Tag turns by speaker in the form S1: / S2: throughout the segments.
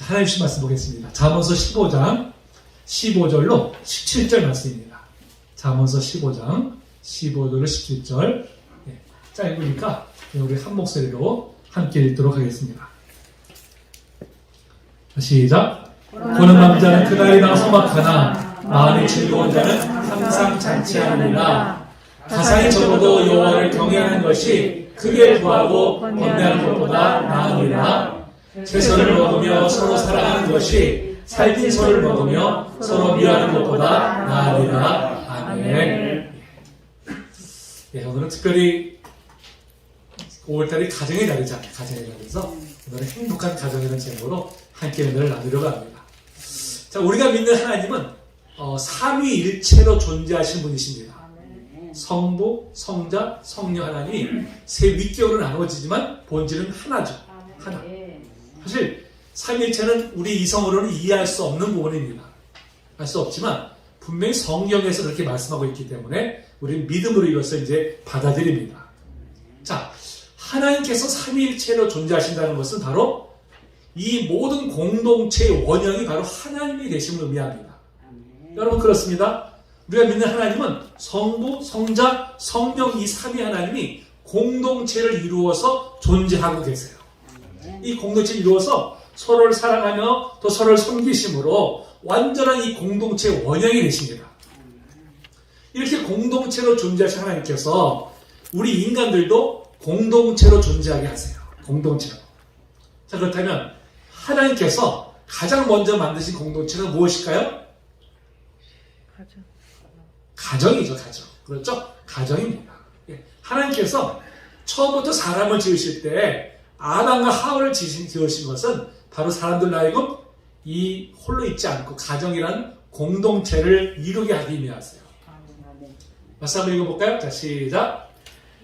S1: 하나님 주신 말씀 보겠습니다. 잠언서 15장 15절로 17절 말씀입니다. 잠언서 15장 15절로 17절. 짧으니까 우리 한 목소리로 함께 읽도록 하겠습니다. 시작. 보는 남자는 그날이 나 소박하나 마음이 즐거운 자는 항상 잔치하느니라. 가상이 적어도 여호와를 경외하는 것이 크게 구하고 번뇌하는 것보다 나으니라. 채소를 먹으며 서로 사랑하는 것이 살찐 소를 먹으며 서로 미워하는 것보다 나으니라. 아멘. 오늘은 특별히 5월달이 가정의 달이잖아요. 가정의 달에서 오늘은 행복한 가정이라는 제목으로 함께 은혜를 나누려고 합니다. 자, 우리가 믿는 하나님은 삼위일체로 존재하신 분이십니다. 성부, 성자, 성령 하나님이 세 윗격으로 나누어지지만 본질은 하나죠. 하나. 사실 삼위일체는 우리 이성으로는 이해할 수 없는 부분입니다. 할 수 없지만 분명히 성경에서 그렇게 말씀하고 있기 때문에 우리는 믿음으로 이것을 이제 받아들입니다. 자, 하나님께서 삼위일체로 존재하신다는 것은 바로 이 모든 공동체의 원형이 바로 하나님이 되심을 의미합니다. 여러분 그렇습니다. 우리가 믿는 하나님은 성부, 성자, 성령 이 삼위 하나님이 공동체를 이루어서 존재하고 계세요. 이 공동체를 이루어서 서로를 사랑하며 또 서로를 섬기심으로 완전한 이 공동체의 원형이 되십니다. 이렇게 공동체로 존재하신 하나님께서 우리 인간들도 공동체로 존재하게 하세요. 공동체로. 자, 그렇다면 하나님께서 가장 먼저 만드신 공동체는 무엇일까요? 가정이죠, 가정. 그렇죠? 가정입니다. 하나님께서 처음부터 사람을 지으실 때 아담과 하와를 지으신 것은 바로 사람들로 하여금 이 홀로 있지 않고 가정이라는 공동체를 이루게 하기 위하세요. 말씀 한번 읽어볼까요? 자, 시작.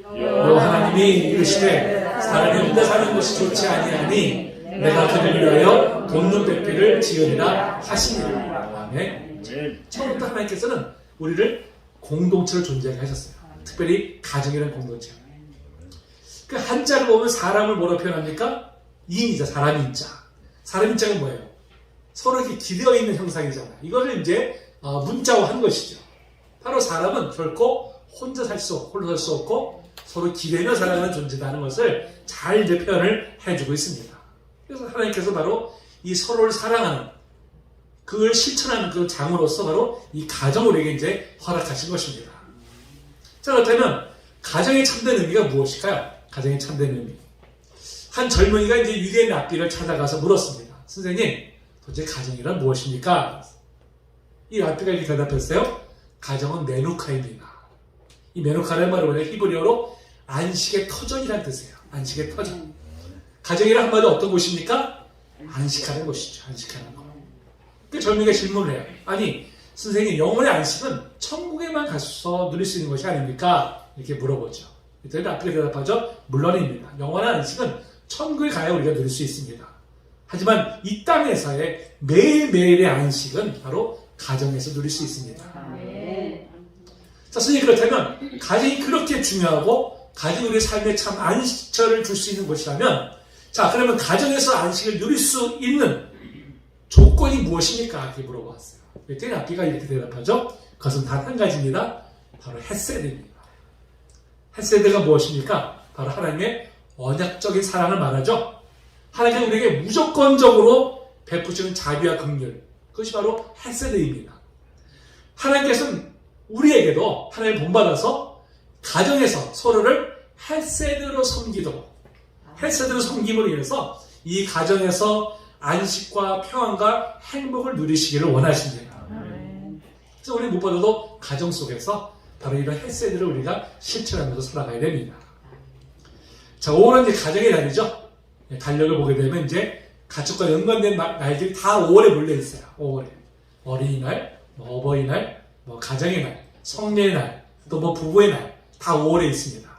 S1: 여호와 하나님이 이르시되 사람이 혼자 사는 것이 좋지 아니하니 내가 그를 위하여 돕는 뱃비를 지으리라 하시니라. 아멘. 처음부터 하나님께서는 우리를 공동체로 존재하게 하셨어요. 특별히 가정이라는 공동체. 그 한자를 보면 사람을 뭐라 표현합니까? 인이자, 사람이 인자. 사람 인자가 뭐예요? 서로 이렇게 기대어 있는 형상이잖아요. 이거를 이제 문자화한 것이죠. 바로 사람은 결코 혼자 홀로 살 수 없고 서로 기대며 살아가는 존재다는 것을 잘 이제 표현을 해주고 있습니다. 그래서 하나님께서 바로 이 서로를 사랑하는 그걸 실천하는 그 장으로서 바로 이 가정을 우리에게 이제 허락하신 것입니다. 자, 그렇다면 가정의 참된 의미가 무엇일까요? 가정의 참된 의미. 한 젊은이가 이제 유대인 랍비를 찾아가서 물었습니다. 선생님, 도대체 가정이란 무엇입니까? 이 랍비가 이렇게 대답했어요. 가정은 메누카입니다. 이 메누카라는 말은 원래 히브리어로 안식의 터전이라는 뜻이에요. 안식의 터전. 가정이란 한마디로 어떤 곳입니까? 안식하는 곳이죠. 안식하는 곳. 그 젊은이가 질문을 해요. 아니, 선생님, 영혼의 안식은 천국에만 가서 누릴 수 있는 것이 아닙니까? 이렇게 물어보죠. 그랬더니 랍비가 대답하죠. 물론입니다. 영원한 안식은 천국에 가야 우리가 누릴 수 있습니다. 하지만 이 땅에서의 매일매일의 안식은 바로 가정에서 누릴 수 있습니다. 자, 선생님, 그렇다면 가정이 그렇게 중요하고 가정이 우리의 삶에 참 안식처를 줄 수 있는 곳이라면, 자, 그러면 가정에서 안식을 누릴 수 있는 조건이 무엇입니까? 이렇게 물어봤어요. 그랬더니 랍비가 이렇게 대답하죠. 그것은 단 한 가지입니다. 바로 헤세드입니다. 헤세드가 무엇입니까? 바로 하나님의 언약적인 사랑을 말하죠. 하나님께서 우리에게 무조건적으로 베푸시는 자비와 긍휼, 그것이 바로 헤세드입니다. 하나님께서는 우리에게도 하나님 본받아서 가정에서 서로를 헤세드로 섬기도록, 헤세드로 섬김으로 인해서 이 가정에서 안식과 평안과 행복을 누리시기를 원하십니다. 그래서 우리 무엇보다도 가정 속에서 바로 이런 헤세드를 우리가 실천하면서 살아가야 됩니다. 자, 5월은 이제 가정의 달이죠. 달력을 보게 되면 이제 가족과 연관된 날들이 다 5월에 몰려 있어요. 5월에. 어린이날, 어버이날, 가정의 날, 성례의 날, 또 부부의 날, 다 5월에 있습니다.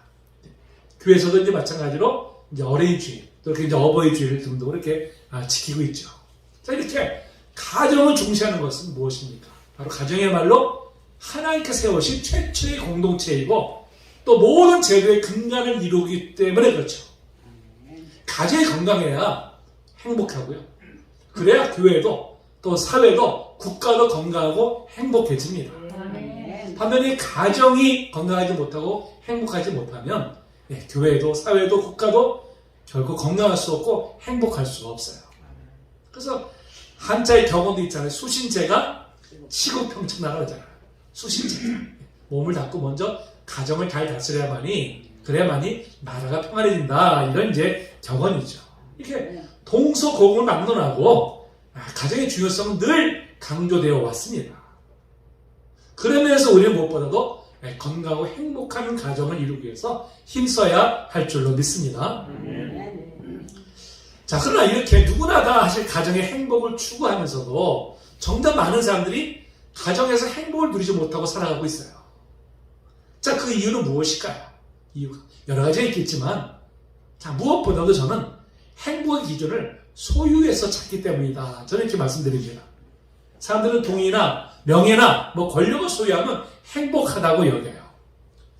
S1: 교회에서도 이제 마찬가지로 이제 어린이 주일, 또 이렇게 이제 어버이 주일 등등으로 이렇게 지키고 있죠. 자, 이렇게 가정을 중시하는 것은 무엇입니까? 바로 가정이야말로 하나님께 세우신 최초의 공동체이고 또 모든 제도의 근간을 이루기 때문에 그렇죠. 가정이 건강해야 행복하고요. 그래야 교회도 또 사회도 국가도 건강하고 행복해집니다. 반면에 가정이 건강하지 못하고 행복하지 못하면 교회도 사회도 국가도 결코 건강할 수 없고 행복할 수가 없어요. 그래서 한자의 경험도 있잖아요. 수신제가 치국평천하라 그러잖아요. 수신제. 몸을 닦고 먼저 가정을 잘 그래야만이 나라가 평안해진다. 이런 이제 격언이죠. 이렇게 동서고금을 막론하고 가정의 중요성은 늘 강조되어 왔습니다. 그러면서 우리는 무엇보다도 건강하고 행복한 가정을 이루기 위해서 힘써야 할 줄로 믿습니다. 자, 그러나 이렇게 누구나 다 사실 가정의 행복을 추구하면서도 정작 많은 사람들이 가정에서 행복을 누리지 못하고 살아가고 있어요. 자, 그 이유는 무엇일까요? 이유가 여러 가지가 있겠지만, 자, 무엇보다도 저는 행복의 기준을 소유에서 찾기 때문이다. 저는 이렇게 말씀드립니다. 사람들은 돈이나 명예나 권력을 소유하면 행복하다고 여겨요.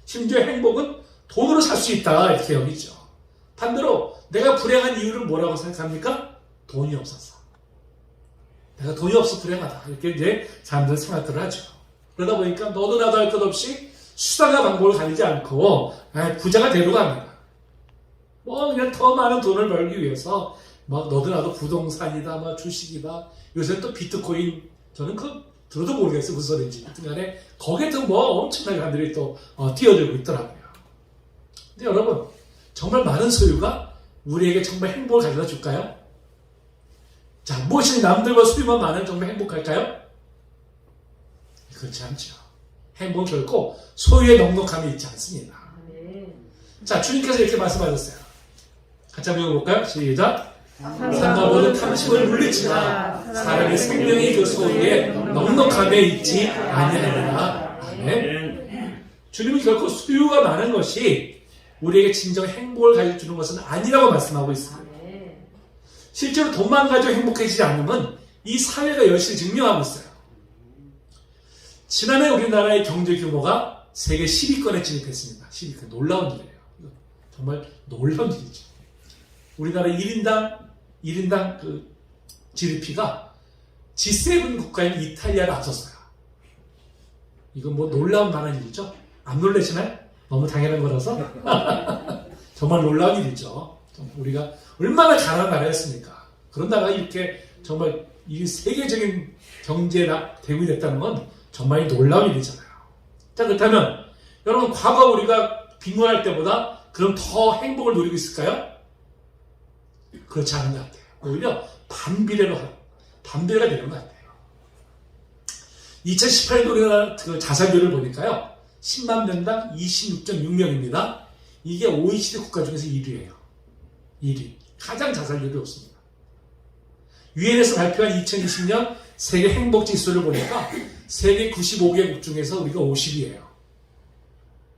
S1: 심지어 행복은 돈으로 살 수 있다. 이렇게 여기죠. 반대로 내가 불행한 이유를 뭐라고 생각합니까? 돈이 없어서. 내가 돈이 없어 불행하다. 이렇게 이제 사람들은 생각들을 하죠. 그러다 보니까 너도 나도 할 것 없이 수단과 방법을 가리지 않고 부자가 되려고 합니다. 그냥 더 많은 돈을 벌기 위해서 너도 나도 부동산이다, 주식이다. 요새 또 비트코인, 저는 들어도 모르겠어요. 무슨 소리인지. 하여튼간에 거기에 또 엄청나게 사람들이 또 뛰어들고 있더라고요. 근데 여러분, 정말 많은 소유가 우리에게 정말 행복을 가져다 줄까요? 자, 무엇이 남들과 소유만 많으면 정말 행복할까요? 그렇지 않죠. 행복은 결코 소유의 넉넉함이 있지 않습니다. 자, 주님께서 이렇게 말씀하셨어요. 같이 한번 읽어볼까요? 시작. 산과 모든 탐심을 물리치라. 사람의 생명이 그 소유에 넉넉함에 있지 아니하리라. 아멘. 주님은 결코 소유가 많은 것이 우리에게 진정 행복을 가져주는 것은 아니라고 말씀하고 있습니다. 실제로 돈만 가지고 행복해지지 않으면 이 사회가 여실히 증명하고 있어요. 지난해 우리나라의 경제 규모가 세계 10위권에 진입했습니다. 10위권. 놀라운 일이에요. 정말 놀라운 일이죠. 우리나라 1인당 그 GDP가 G7 국가인 이탈리아를 앞섰어요. 이건 놀라운 만한 일이죠. 안 놀라시나요? 너무 당연한 거라서. 정말 놀라운 일이죠. 우리가 얼마나 가난한 나라였습니까? 그런 나라가 이렇게 정말 이 세계적인 경제에 대국이 됐다는 건 정말 놀라운 일이잖아요. 자, 그렇다면 여러분, 과거 우리가 빈곤할 때보다 그럼 더 행복을 누리고 있을까요? 그렇지 않은 것 같아요. 오히려 반비례가 되는 것 같아요. 2018년 우리나라 그 자살률을 보니까요, 10만 명당 26.6명입니다. 이게 OECD 국가 중에서 1위예요. 1위. 가장 자살률이 높습니다. 유엔에서 발표한 2020년 세계 행복지수를 보니까 세계 95개국 중에서 우리가 50위예요.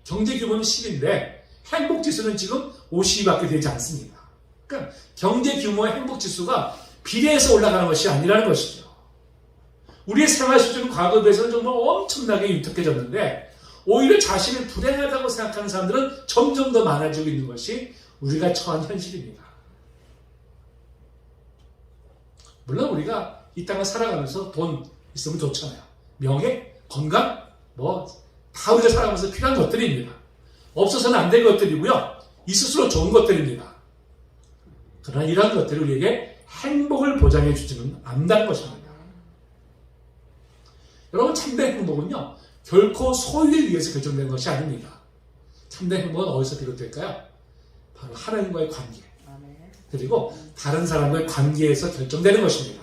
S1: 경제 규모는 10인데 행복지수는 지금 50위밖에 되지 않습니다. 그러니까 경제 규모의 행복지수가 비례해서 올라가는 것이 아니라는 것이죠. 우리의 생활 수준은 과거에 비해서는 정말 엄청나게 윤택해졌는데 오히려 자신을 불행하다고 생각하는 사람들은 점점 더 많아지고 있는 것이 우리가 처한 현실입니다. 물론 우리가 이 땅을 살아가면서 돈 있으면 좋잖아요. 명예, 건강, 다 우리가 살아가면서 필요한 것들입니다. 없어서는 안 될 것들이고요. 있을수록 좋은 것들입니다. 그러나 이러한 것들이 우리에게 행복을 보장해 주지는 않는다는 것입니다. 여러분, 참된 행복은요, 결코 소유에 의해서 결정된 것이 아닙니다. 참된 행복은 어디서 비롯될까요? 바로 하나님과의 관계, 그리고 다른 사람과의 관계에서 결정되는 것입니다.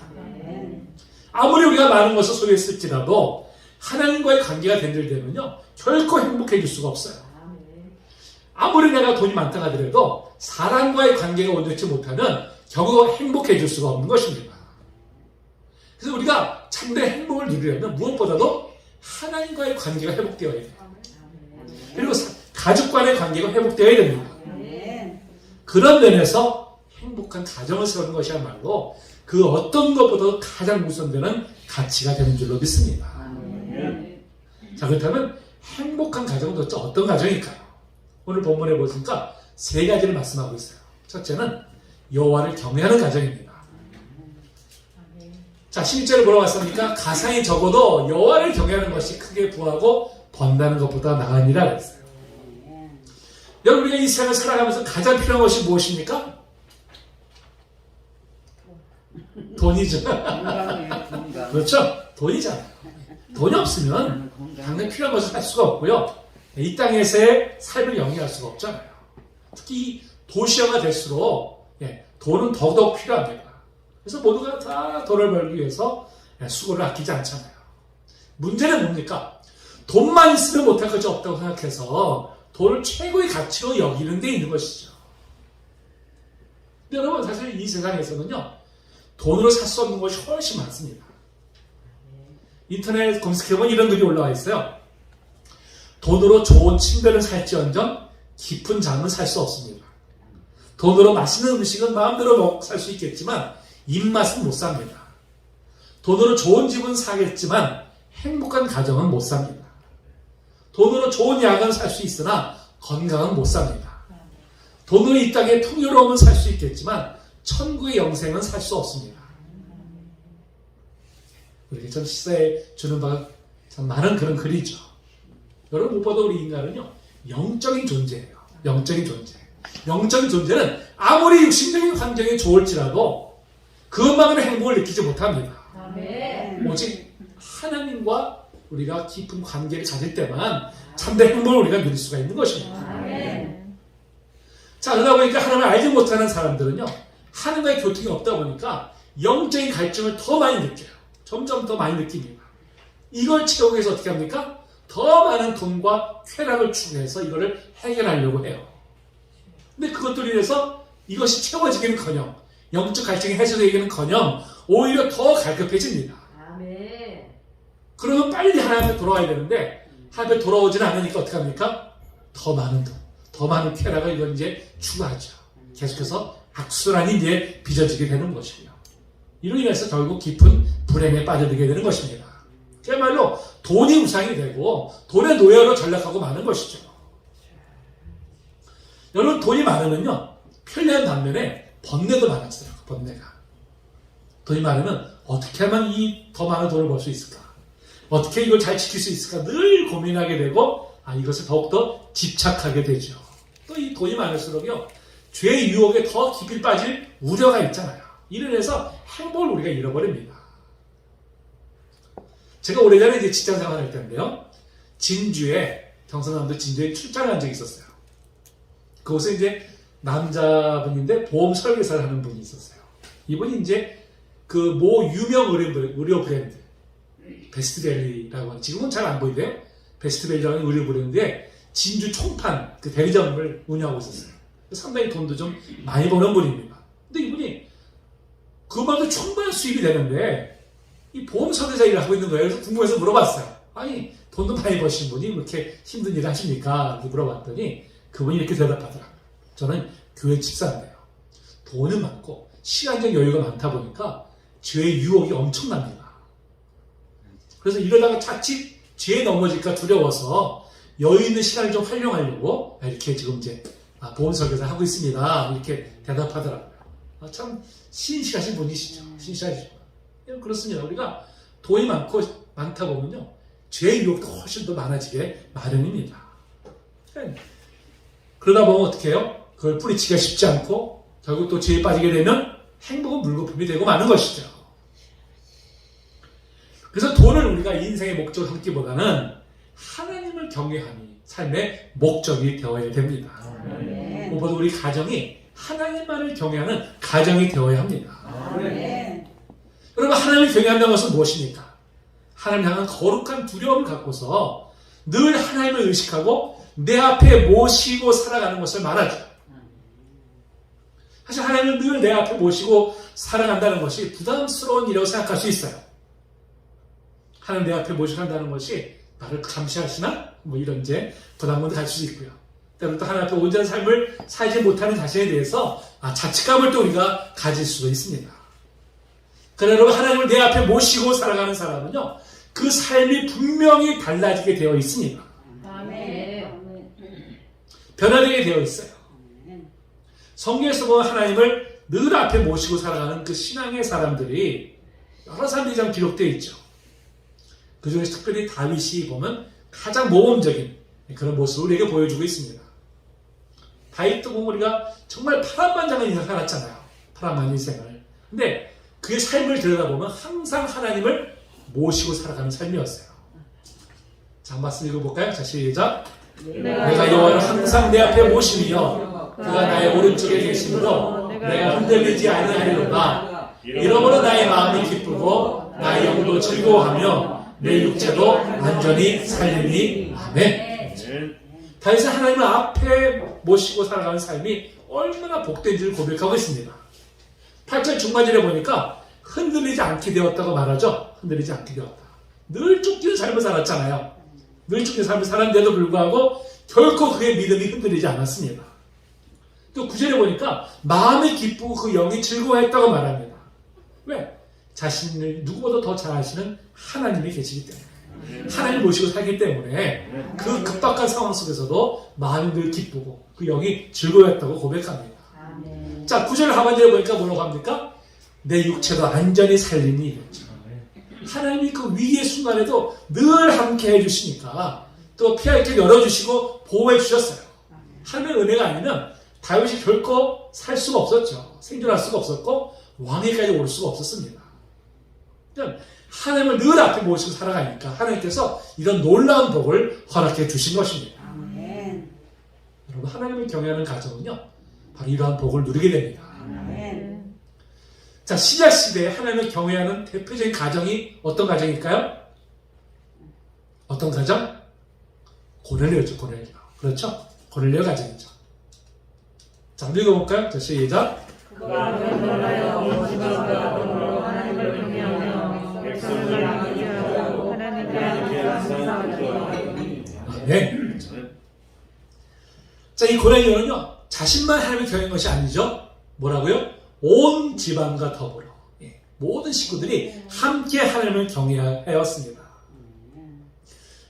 S1: 아무리 우리가 많은 것을 소유했을지라도 하나님과의 관계가 된들되면요, 결코 행복해질 수가 없어요. 아무리 내가 돈이 많다 하더라도 사람과의 관계가 온전치 못하면 결국 행복해질 수가 없는 것입니다. 그래서 우리가 참된 행복을 누리려면 무엇보다도 하나님과의 관계가 회복되어야 돼요. 그리고 가족 간의 관계가 회복되어야 됩니다. 그런 면에서 행복한 가정을 세우는 것이야말로 그 어떤 것보다도 가장 우선되는 가치가 되는 줄로 믿습니다. 자, 그렇다면 행복한 가정은 도대체 어떤 가정일까요? 오늘 본문에 보니까 세 가지를 말씀하고 있어요. 첫째는 여호와를 경외하는 가정입니다. 자, 11절에 뭐라고 했습니까? 가상이 적어도 여호와를 경외하는 것이 크게 부하고 번다는 것보다 나으니라 그랬어요. 여러분, 우리가 이 세상을 살아가면서 가장 필요한 것이 무엇입니까? 돈이죠. 그렇죠? 돈이잖아요. 돈이 없으면 당연히 필요한 것을 할 수가 없고요. 이 땅에서의 삶을 영위할 수가 없잖아요. 특히 도시화가 될수록 돈은 더더욱 필요합니다. 그래서 모두가 다 돈을 벌기 위해서 수고를 아끼지 않잖아요. 문제는 뭡니까? 돈만 있으면 못할 것이 없다고 생각해서 돈을 최고의 가치로 여기는 데 있는 것이죠. 여러분, 사실 이 세상에서는요, 돈으로 살 수 없는 것이 훨씬 많습니다. 인터넷 검색해보면 이런 글이 올라와 있어요. 돈으로 좋은 침대를 살지언정 깊은 잠은 살 수 없습니다. 돈으로 맛있는 음식은 마음대로 먹고 살 수 있겠지만 입맛은 못 삽니다. 돈으로 좋은 집은 사겠지만 행복한 가정은 못 삽니다. 돈으로 좋은 약은 살 수 있으나 건강은 못 삽니다. 돈으로 이 땅의 풍요로움은 살 수 있겠지만 천국의 영생은 살 수 없습니다. 우리가 참 시사에 주는 바가 참 많은 그런 글이죠. 여러분, 무엇보다 우리 인간은요, 영적인 존재예요. 영적인 존재. 영적인 존재는 아무리 육신적인 환경이 좋을지라도 그것만으로 행복을 느끼지 못합니다. 오직 하나님과 우리가 깊은 관계를 가질 때만 참된 행복을 우리가 누릴 수가 있는 것입니다. 자, 그러다 보니까 하나님을 알지 못하는 사람들은요, 하나님과의 교통이 없다 보니까 영적인 갈증을 더 많이 느껴요. 점점 더 많이 느낍니다. 이걸 채우기 위해서 어떻게 합니까? 더 많은 돈과 쾌락을 추구해서 이거를 해결하려고 해요. 근데 그것들을 위해서 이것이 채워지기는커녕, 영적 갈증이 해소되기는커녕 오히려 더 갈급해집니다. 그러면 빨리 하나님 앞에 돌아와야 되는데 하나님 앞에 돌아오지는 않으니까 어떻게 합니까? 더 많은 돈, 더 많은 쾌락을 이건 이제 추구하죠. 계속해서 악순환이 이제 빚어지게 되는 것이고요. 이로 인해서 결국 깊은 불행에 빠져들게 되는 것입니다. 그야말로 돈이 우상이 되고 돈의 노예로 전락하고 마는 것이죠. 여러분, 돈이 많으면요, 편리한 반면에 번뇌도 많았어요. 번뇌가. 돈이 많으면 어떻게 하면 이 더 많은 돈을 벌 수 있을까? 어떻게 이걸 잘 지킬 수 있을까? 늘 고민하게 되고, 이것을 더욱더 집착하게 되죠. 또 이 돈이 많을수록요, 죄의 유혹에 더 깊이 빠질 우려가 있잖아요. 이로 인해서 행복을 우리가 잃어버립니다. 제가 오래전에 이제 직장 생활을 할 때인데요, 진주에, 경상남도 진주에 출장을 한 적이 있었어요. 그곳에 이제 남자분인데 보험 설계사를 하는 분이 있었어요. 이분이 이제 그 모 유명 의료 브랜드, 베스트밸리라고 하는, 지금은 잘 안 보이대요. 베스트밸리라는 의료 브랜드에 진주 총판 그 대리점을 운영하고 있었어요. 상당히 돈도 좀 많이 버는 분입니다. 근데 이분이 그만도 충분한 수입이 되는데 이 보험 설계사 일을 하고 있는 거예요. 그래서 궁금해서 물어봤어요. 아니, 돈도 많이 버신 분이 왜 이렇게 힘든 일을 하십니까? 이렇게 물어봤더니 그분이 이렇게 대답하더라고요. 저는 교회 집사인데요, 돈은 많고 시간적 여유가 많다 보니까 죄의 유혹이 엄청납니다. 그래서 이러다가 자칫 죄에 넘어질까 두려워서 여유 있는 시간을 좀 활용하려고 이렇게 지금 이제 보험 설계사 하고 있습니다. 이렇게 대답하더라고요. 참 신실하신 분이시죠. 신실하시죠. 그렇습니다. 우리가 돈이 많다 보면요, 죄의 유혹도 훨씬 더 많아지게 마련입니다. 그러다 보면 어떻게 해요? 그걸 뿌리치기가 쉽지 않고 결국 또 죄에 빠지게 되면 행복은 물거품이 되고 마는 것이죠. 그래서 돈을 우리가 인생의 목적으로 삼기보다는 하나님을 경외함이 삶의 목적이 되어야 됩니다. 무엇보다 우리 가정이 하나님만을 경외하는 가정이 되어야 합니다. 여러분, 하나님을 경외한다는 것은 무엇입니까? 하나님 향한 거룩한 두려움을 갖고서 늘 하나님을 의식하고 내 앞에 모시고 살아가는 것을 말하죠. 사실 하나님을 늘 내 앞에 모시고 살아간다는 것이 부담스러운 일이라고 생각할 수 있어요. 하나님 내 앞에 모시고 간다는 것이 나를 감시하시나? 이런 이제 부담감도 갈 수 있고요. 때로는 또 하나님 앞에 온전한 삶을 살지 못하는 자신에 대해서 자책감을 또 우리가 가질 수도 있습니다. 그러나 여러분, 하나님을 내 앞에 모시고 살아가는 사람은요, 그 삶이 분명히 달라지게 되어 있습니다. 변화되게 되어 있어요. 성경에서 보면 하나님을 늘 앞에 모시고 살아가는 그 신앙의 사람들이 여러 사람들이 좀 기록되어 있죠. 그 중에서 특별히 다윗이 보면 가장 모범적인 그런 모습을 우리에게 보여주고 있습니다. 다윗도 보면 우리가 정말 파란만장한 인생을 살았잖아요. 파란만장한 인생을. 근데 그의 삶을 들여다보면 항상 하나님을 모시고 살아가는 삶이었어요. 자, 한 말씀 읽어볼까요? 자, 시작. 내가 여호와를 항상 내 앞에 모시며 그가 나의 오른쪽에 계심으로 내가 흔들리지 아니하리로다. 이러므로 나의 마음이 기쁘고 나의 영도 즐거워하며 내 육체도 완전히 살리니. 아멘. 다윗은 하나님을 앞에 모시고 살아가는 삶이 얼마나 복된지를 고백하고 있습니다. 8절 중반절에 보니까 흔들리지 않게 되었다고 말하죠. 흔들리지 않게 되었다. 늘 쫓기는 삶을 살았잖아요. 늘 쫓기는 삶을 살았는데도 불구하고 결코 그의 믿음이 흔들리지 않았습니다. 또 9절에 보니까 마음이 기쁘고 그 영이 즐거워했다고 말합니다. 왜? 자신을 누구보다 더 잘 아시는 하나님이 계시기 때문에, 하나님을 모시고 살기 때문에 그 급박한 상황 속에서도 마음이 늘 기쁘고 그 영이 즐거워했다고 고백합니다. 자, 9절 하반절에 보니까 뭐라고 합니까? 내 육체도 안전히 살리니 이랬죠. 하나님이 그 위기의 순간에도 늘 함께 해주시니까 또 피할 길 열어주시고 보호해 주셨어요. 하나님의 은혜가 아니면 다윗이 결코 살 수가 없었죠. 생존할 수가 없었고 왕위까지 올 수가 없었습니다. 하나님을 늘 앞에 모시고 살아가니까 하나님께서 이런 놀라운 복을 허락해 주신 것입니다. 아멘. 여러분, 하나님을 경외하는 가정은요, 바로 이러한 복을 누리게 됩니다. 아멘. 자, 시작 시대에 하나님을 경외하는 대표적인 가정이 어떤 가정일까요? 어떤 가정? 고넬료죠, 고넬료. 그렇죠? 고넬료 가정이죠. 자, 한번 읽어볼까요? 자, 시작. 네. 자, 이 고넬료는요, 자신만 하나님을 경외한 것이 아니죠. 뭐라고요? 온 집안과 더불어 모든 식구들이 함께 하나님을 경외하였습니다.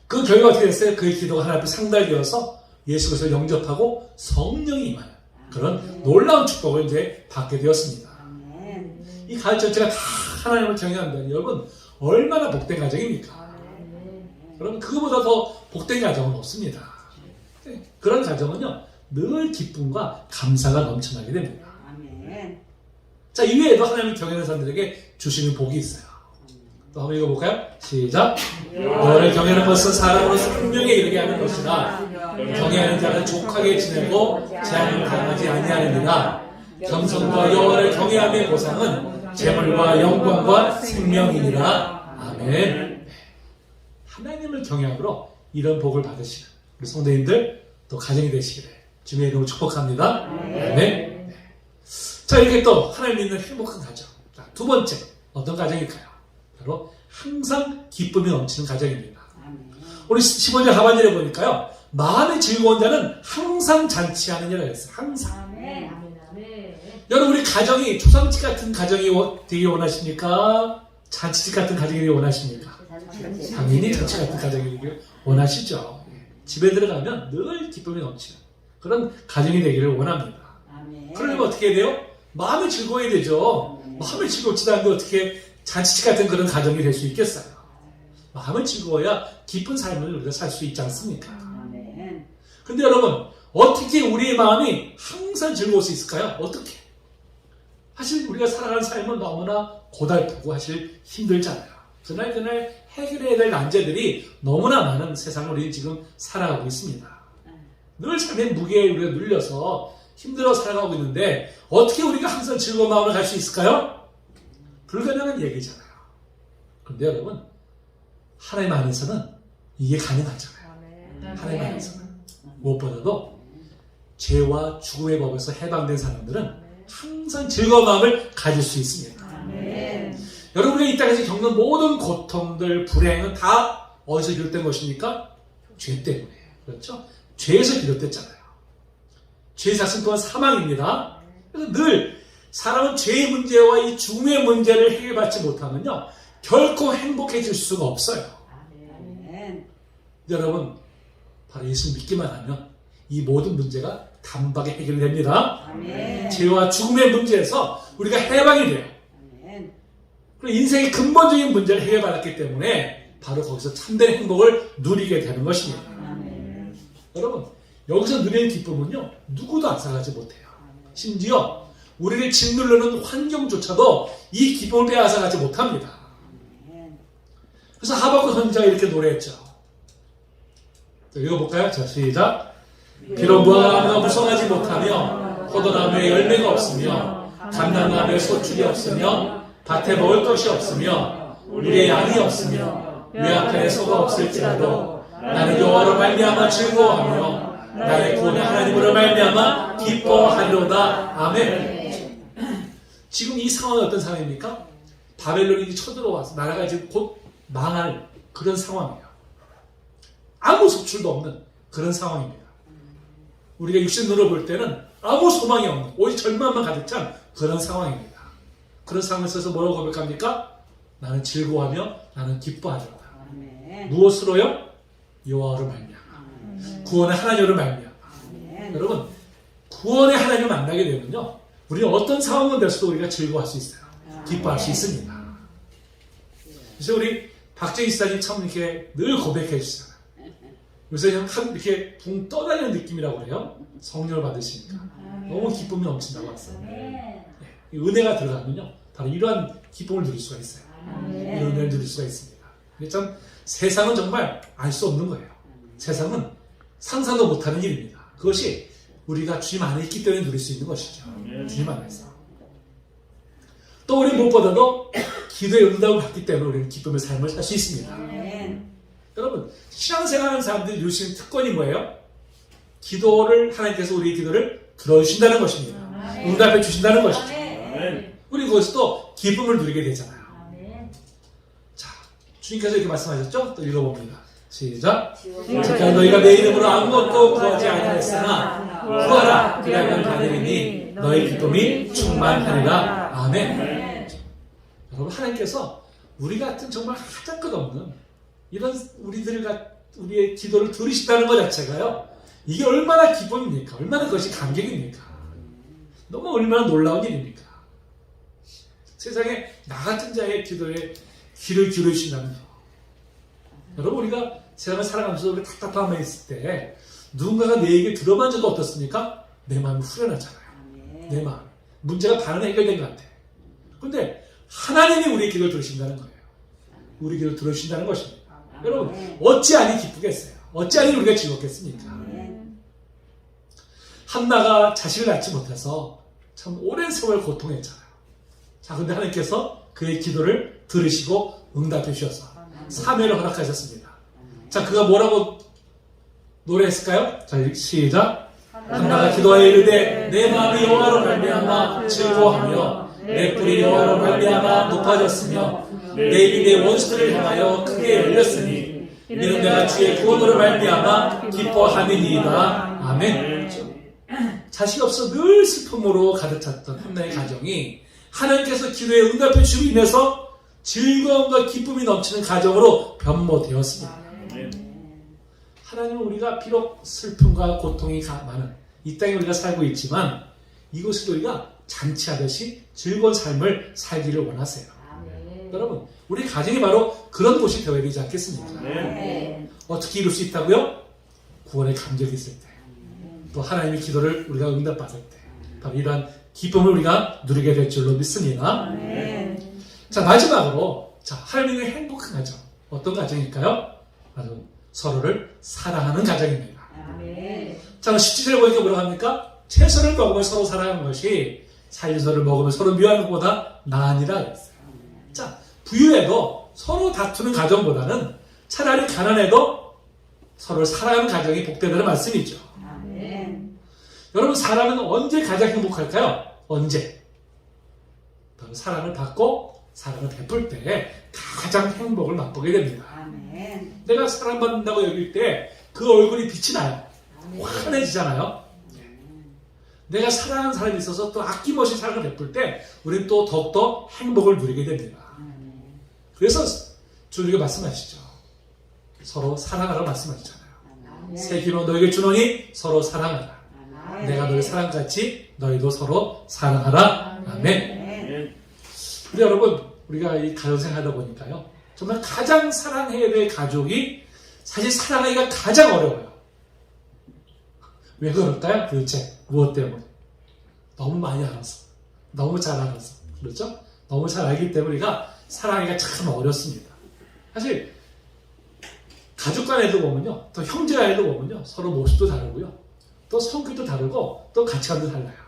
S1: 그 결과가 어떻게 됐어요? 그의 기도가 하나님 앞에 상달되어서 예수 그리스도를 영접하고 성령이 임하는 그런 놀라운 축복을 이제 받게 되었습니다. 이 가정 전체가 다 하나님을 경외한다니 여러분 얼마나 복된 가정입니까? 여러분 그거보다 더 복된 가정은 없습니다. 그런 가정은요 늘 기쁨과 감사가 넘쳐나게 됩니다. 자, 이외에도 하나님을 경외하는 사람들에게 주시는 복이 있어요. 또 한번 읽어볼까요? 시작. 너를 경외하는 것은 사람으로서 분명히 이르게 하는 것이라 경외하는 자는 족하게 지내고 재앙을 당하지 아니하느니라. 겸손과 여호와를 경외함의 보상은 재물과 영광과 생명이니라. 아멘. 하나님을 경외함으로 이런 복을 받으시는 우리 성도님들 또 가정이 되시기를 주님의 이름으로 축복합니다. 아멘. 자, 이렇게 또 하나님 믿는 행복한 가정. 자, 두 번째 어떤 가정일까요? 바로 항상 기쁨이 넘치는 가정입니다. 우리 15절 하반절에 보니까요. 마음이 즐거운 자는 항상 잔치하느니라 했어요. 항상. 여러분 우리 가정이 초상집 같은 가정이 되기 원하십니까? 잔치집 같은 가정이 되기 원하십니까? 당연히 잔치 같은 가정이 되기 원하시죠. 집에 들어가면 늘 기쁨이 넘치는 그런 가정이 되기를 원합니다. 그러려면 어떻게 해야 돼요? 마음이 즐거워야 되죠. 마음이 즐겁지도 않은데 어떻게 잔치집 같은 그런 가정이 될 수 있겠어요? 마음을 즐거워야 기쁜 삶을 우리가 살 수 있지 않습니까? 근데 여러분 어떻게 우리의 마음이 항상 즐거울 수 있을까요? 어떻게? 사실 우리가 살아가는 삶은 너무나 고달프고 사실 힘들잖아요. 그날 해결해야 될 난제들이 너무나 많은 세상을 우리 지금 살아가고 있습니다. 늘 삶의 무게에 우리가 눌려서 힘들어 살아가고 있는데 어떻게 우리가 항상 즐거운 마음을 갈 수 있을까요? 불가능한 얘기잖아요. 그런데 여러분 하나님 안에서는 이게 가능하잖아요. 하나님 안에서는 무엇보다도 죄와 죽음의 법에서 해방된 사람들은 항상 즐거운 마음을 가질 수 있습니다. 여러분이 이 땅에서 겪는 모든 고통들, 불행은 다 어디서 비롯된 것입니까? 죄 때문에. 그렇죠? 죄에서 비롯됐잖아요. 죄 자신 또한 사망입니다. 그래서 늘 사람은 죄의 문제와 이 죽음의 문제를 해결받지 못하면요 결코 행복해질 수가 없어요. 여러분 바로 예수 믿기만 하면 이 모든 문제가 단박에 해결됩니다. 죄와 죽음의 문제에서 우리가 해방이 돼요. 그리고 인생의 근본적인 문제를 해결받았기 때문에 바로 거기서 참된 행복을 누리게 되는 것입니다. 여러분, 여기서 누리는 기쁨은요, 누구도 앗아가지 못해요. 심지어 우리를 짓누르는 환경조차도 이 기쁨을 빼앗아가지 못합니다. 그래서 하박국 선지자가 이렇게 노래했죠. 자, 읽어볼까요? 자, 시작. 비록 무화과나무가 무성하지 못하며 포도나무에 열매가 없으며 감람나무에 소출이 없으며 밭에 먹을 것이 없으며 우리의 양이 없으며 외양간에 소가 없을지라도 나는 여호와로 말미암아 즐거워하며 나의 구원의 하나님으로 말미암아 기뻐하리로다. 아멘. 지금 이 상황은 어떤 상황입니까? 바벨론이 쳐들어와서 나라가 지금 곧 망할 그런 상황이에요. 아무 소출도 없는 그런 상황입니다. 우리가 육신으로 볼 때는 아무 소망이 없는, 오직 절망만 가득 찬 그런 상황입니다. 그런 상황에 있어서 뭐라고 고백합니까? 나는 즐거워하며 나는 기뻐하리로다. 무엇으로요? 여호와로 말미암아. 구원의 하나님으로 말미암아. 여러분, 구원의 하나님을 만나게 되면요, 우리는 어떤 상황은 될수도 우리가 즐거워할 수 있어요. 기뻐할 수 있습니다. 그래서 우리 박정희 지사님 참 이렇게 늘 고백해 주시잖아요. 요새 이렇게 붕 떠다니는 느낌이라고 그래요. 성령을 받으시니까 너무 기쁨이 넘친다고 했어요. 네. 은혜가 들어가면요, 바로 이러한 기쁨을 누릴 수가 있어요. 이런 은혜를 누릴 수가 있습니다. 근데 참 세상은 정말 알 수 없는 거예요. 세상은 상상도 못하는 일입니다. 그것이 우리가 주님 안에 있기 때문에 누릴 수 있는 것이죠. 주님 안에서. 또 우리 무엇보다도 기도의 응답을 받기 때문에 우리는 기쁨의 삶을 살 수 있습니다. 여러분, 신앙생활하는 사람들이 누릴 수 있는 특권이 뭐예요? 기도를, 하나님께서 우리의 기도를 들어주신다는 것입니다. 응답해 주신다는 것이죠. 우리 거기서 또 기쁨을 누리게 되잖아요. 자, 주님께서 이렇게 말씀하셨죠? 또 읽어봅니다. 시작. 잠깐 너희가 내 이름으로 아무것도 구하지 아니하였으나 구하라 그리하면 받으리니 너희 기쁨이 충만하리라. 아멘. 여러분, 하나님께서 우리 같은 정말 하잘것없는 이런 우리의 기도를 들으신다는 것 자체가요, 이게 얼마나 기쁨입니까? 얼마나 그것이 감격입니까? 너무 얼마나 놀라운 일입니까? 세상에 나 같은 자의 기도에 귀를 기울이신다는 거. 여러분, 우리가 세상을 살아가면서 우리 답답함에 있을 때 누군가가 내 얘기 들어만 줘도 어떻습니까? 내 마음이 후련하잖아요. 내 마음. 문제가 반은 해결된 것 같아. 그런데 하나님이 우리의 기도를 들으신다는 거예요. 우리 기도를 들으신다는 것입니다. 여러분, 어찌하니 기쁘겠어요? 어찌하니 우리가 즐겁겠습니까? 한나가 자식을 낳지 못해서 참 오랜 세월 고통했잖아요. 자, 근데 하나님께서 그의 기도를 들으시고 응답해 주셔서 사매를 허락하셨습니다. 자, 그가 뭐라고 노래했을까요? 자, 시작. 한나가 기도하여 이르되 내 마음이 여호와로 말미암아 즐거워하며 내 뿔이 여호와로 말미암아 높아졌으며 내 입이 내 원수들을 향하여 크게 열렸으니 이는 내가 주의 구원으로 말미암아 기뻐함이니이다. 아멘. 자식이 없어 늘 슬픔으로 가득 찼던 한나의 가정이 하나님께서 기도에 응답해 주심으로 인해서 즐거움과 기쁨이 넘치는 가정으로 변모되었습니다. 하나님은 우리가 비록 슬픔과 고통이 많은 이 땅에 우리가 살고 있지만 이곳을 우리가 잔치하듯이 즐거운 삶을 살기를 원하세요. 여러분, 우리 가정이 바로 그런 곳이 되어야 되지 않겠습니까? 어떻게 이룰 수 있다고요? 구원의 감격이 있을 때, 또 하나님의 기도를 우리가 응답받을 때, 바로 이러한 기쁨을 우리가 누리게 될 줄로 믿습니다. 자, 마지막으로, 자, 하나님의 행복한 가정, 어떤 가정일까요? 바로 서로를 사랑하는 가정입니다. 자, 17절에 보니까 뭐라고 합니까? 채소를 먹으면 서로 사랑하는 것이 살리소를 먹으면 서로 미워하는 것보다 나으니라 했어요. 자, 부유해도 서로 다투는 가정보다는 차라리 가난해도 서로를 사랑하는 가정이 복되다는 말씀이죠. 여러분, 사람은 언제 가장 행복할까요? 언제? 바로 사랑을 받고 사랑을 베풀 때 가장 행복을 맛보게 됩니다. 내가 사랑받는다고 여길 때 그 얼굴이 빛이 나요. 환해지잖아요. 내가 사랑하는 사람이 있어서 또 아낌없이 사랑을 베풀 때 우리는 또 더욱더 행복을 누리게 됩니다. 그래서 주님이 말씀하시죠. 서로 사랑하라고 말씀하시잖아요. 새 기름 너에게 주노니 서로 사랑하라. 내가 너를 사랑같이 너희도 서로 사랑하라. 아멘. 우리 여러분, 우리가 이 가정생활 하다 보니까요. 정말 가장 사랑해야 될 가족이 사실 사랑하기가 가장 어려워요. 왜 그럴까요? 도대체 무엇 때문에? 너무 많이 알아서. 너무 잘 알아서. 그렇죠? 너무 잘 알기 때문에 우리가 사랑하기가 참 어렵습니다. 사실 가족 간에도 보면요. 또 형제 간에도 보면요. 서로 모습도 다르고요. 또 성격도 다르고 또 가치관도 달라요.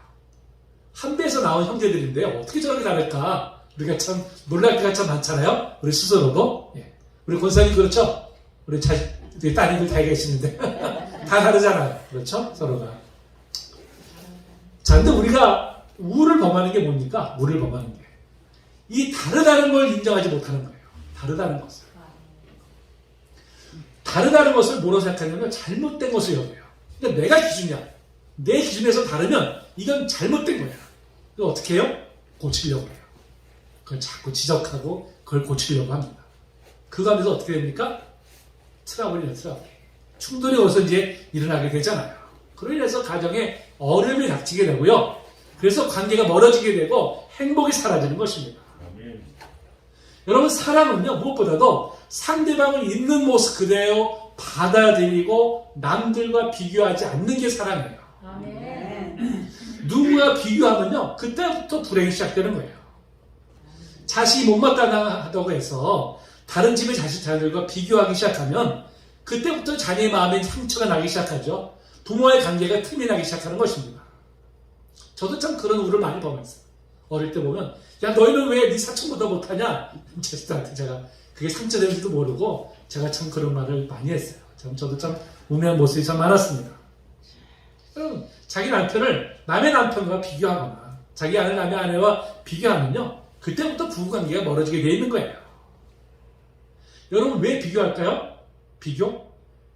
S1: 한 배에서 나온 형제들인데 어떻게 저렇게 다를까? 우리가 참 놀랄 때가 참 많잖아요. 우리 스스로도. 예. 우리 권사님 그렇죠? 우리 따님들 다 계시는데 다 다르잖아요. 그렇죠? 서로가. 자, 근데 우리가 우를 범하는 게 뭡니까? 우를 범하는 게. 이 다르다는 걸 인정하지 못하는 거예요. 다르다는 것을. 다르다는 것을 뭐로 생각하냐면 잘못된 것을 여겨요. 그러니까 내가 기준이야. 내 기준에서 다르면 이건 잘못된 거야. 그걸 어떻게 해요? 고치려고 해요. 그걸 자꾸 지적하고 그걸 고치려고 합니다. 그 가운데서 어떻게 됩니까? 트러블이에요, 트러블. 충돌이 어디서 이제 일어나게 되잖아요. 그로 인해서 가정에 어려움이 닥치게 되고요. 그래서 관계가 멀어지게 되고 행복이 사라지는 것입니다. 여러분, 사랑은요, 무엇보다도 상대방을 있는 모습 그대로 받아들이고 남들과 비교하지 않는 게 사랑이에요. 누구와 비교하면요, 그때부터 불행이 시작되는 거예요. 자식이 못마땅하다고 해서 다른 집의 자식들과 비교하기 시작하면 그때부터 자녀의 마음에 상처가 나기 시작하죠. 부모와의 관계가 틈이 나기 시작하는 것입니다. 저도 참 그런 우를 많이 범했어요. 어릴 때 보면 야, 너희는 왜 네 사촌보다 못하냐? 제스들한테 제가 그게 상처되는지도 모르고 제가 참 그런 말을 많이 했어요. 저도 참 우매한 모습이 참 많았습니다. 자기 남편을 남의 남편과 비교하거나 자기 아내 남의 아내와 비교하면요, 그때부터 부부관계가 멀어지게 되어 있는 거예요. 여러분, 왜 비교할까요? 비교?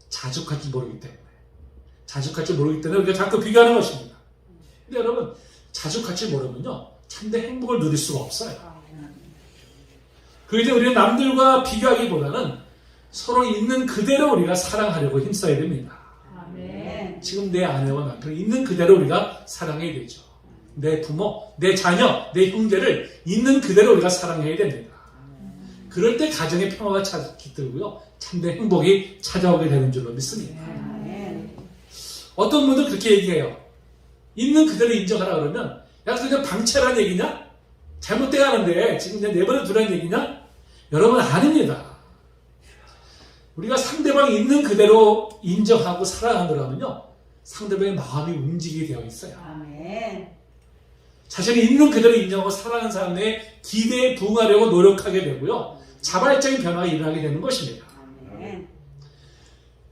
S1: 자족할 줄 모르기 때문에. 자족할 줄 모르기 때문에 우리가 자꾸 비교하는 것입니다. 근데 여러분, 자족할 줄 모르면요, 참된 행복을 누릴 수가 없어요. 그래서 우리는 남들과 비교하기보다는 서로 있는 그대로 우리가 사랑하려고 힘써야 됩니다.
S2: 아멘.
S1: 지금 내 아내와 남편을 있는 그대로 우리가 사랑해야 되죠. 내 부모, 내 자녀, 내 형제를 있는 그대로 우리가 사랑해야 됩니다. 그럴 때 가정의 평화가 깃들고요, 참된 행복이 찾아오게 되는 줄로 믿습니다. 어떤 분들 그렇게 얘기해요. 있는 그대로 인정하라 그러면 야, 그냥 방치하라는 얘기냐? 잘못돼 가는데 지금 그냥 내버려 두라는 얘기냐? 여러분, 아닙니다. 우리가 상대방이 있는 그대로 인정하고 사랑하더라면요, 상대방의 마음이 움직이게 되어 있어요.
S2: 아멘.
S1: 자신이 있는 그대로 인정하고 사랑하는 사람의 기대에 부응하려고 노력하게 되고요, 자발적인 변화가 일어나게 되는 것입니다.
S2: 아멘.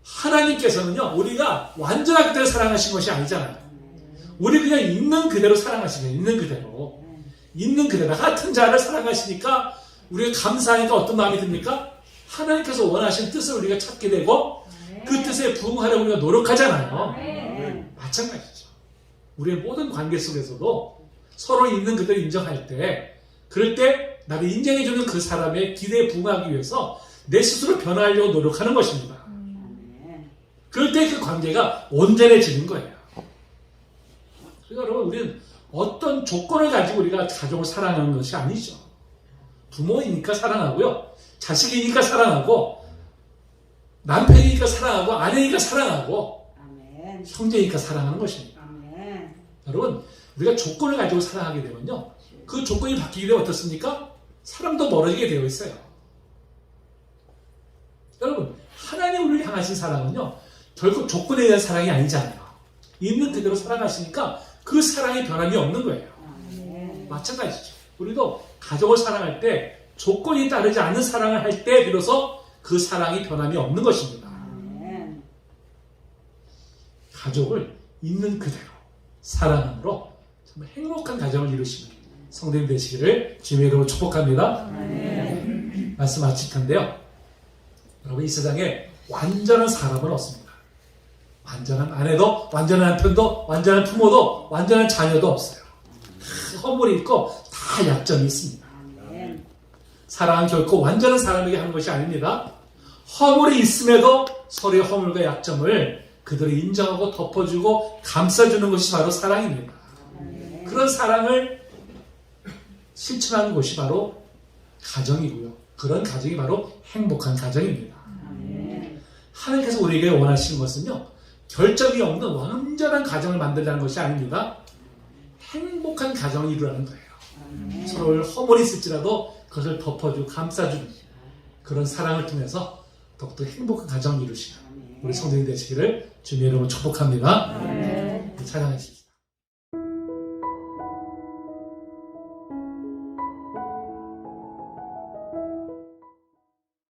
S1: 하나님께서는요, 우리가 완전하게 그대로 사랑하신 것이 아니잖아요. 우리 그냥 있는 그대로 사랑하시면 있는 그대로. 있는 그대로 같은 자를 사랑하시니까 우리가 감사하니까 어떤 마음이 듭니까? 하나님께서 원하시는 뜻을 우리가 찾게 되고 그 뜻에 부응하려고 우리가 노력하잖아요. 마찬가지죠. 우리의 모든 관계 속에서도 서로 있는 그대로 인정할 때, 그럴 때 나를 인정해주는 그 사람의 기대에 부응하기 위해서 내 스스로 변화하려고 노력하는 것입니다. 그럴 때 그 관계가 온전해지는 거예요. 그러니까 여러분, 우리는 어떤 조건을 가지고 우리가 가족을 사랑하는 것이 아니죠. 부모이니까 사랑하고요, 자식이니까 사랑하고, 남편이니까 사랑하고, 아내니까 사랑하고,
S2: 아멘.
S1: 형제니까 사랑하는 것입니다.
S2: 아멘.
S1: 여러분, 우리가 조건을 가지고 사랑하게 되면요, 그 조건이 바뀌게 되면 어떻습니까? 사람도 멀어지게 되어 있어요. 여러분, 하나님 우리를 향하신 사랑은요, 결국 조건에 대한 사랑이 아니잖아요. 있는 그대로 사랑하시니까 그 사랑이 변함이 없는 거예요.
S2: 아멘.
S1: 마찬가지죠. 우리도 가족을 사랑할 때 조건이 따르지 않는 사랑을 할 때 비로소 그 사랑이 변함이 없는 것입니다.
S2: 아멘.
S1: 가족을 있는 그대로 사랑함으로 정말 행복한 가정을 이루시는 성도님 되시기를 주님의 이름으로 축복합니다.
S2: 아멘.
S1: 말씀 마칠 텐데요, 여러분, 이 세상에 완전한 사람은 없습니다. 완전한 아내도, 완전한 남편도, 완전한 부모도, 완전한 자녀도 없어요. 다 허물이 있고 다 약점이 있습니다.
S2: 아멘.
S1: 사랑은 결코 완전한 사람에게 하는 것이 아닙니다. 허물이 있음에도 서로의 허물과 약점을 그대로 인정하고 덮어주고 감싸주는 것이 바로 사랑입니다. 그런 사랑을 실천하는 것이 바로 가정이고요. 그런 가정이 바로 행복한 가정입니다.
S2: 아멘.
S1: 하나님께서 우리에게 원하시는 것은요, 결점이 없는 완전한 가정을 만들자는 것이 아닙니다. 행복한 가정을 이루라는 거예요.
S2: 아멘.
S1: 서로를 허물이 있을지라도 그것을 덮어주고 감싸주는 그런 사랑을 통해서 더욱더 행복한 가정을 이루시는 우리 성도님 되시기를 주님의 이름으로 축복합니다.
S2: 아멘.
S1: 찬양하십시오.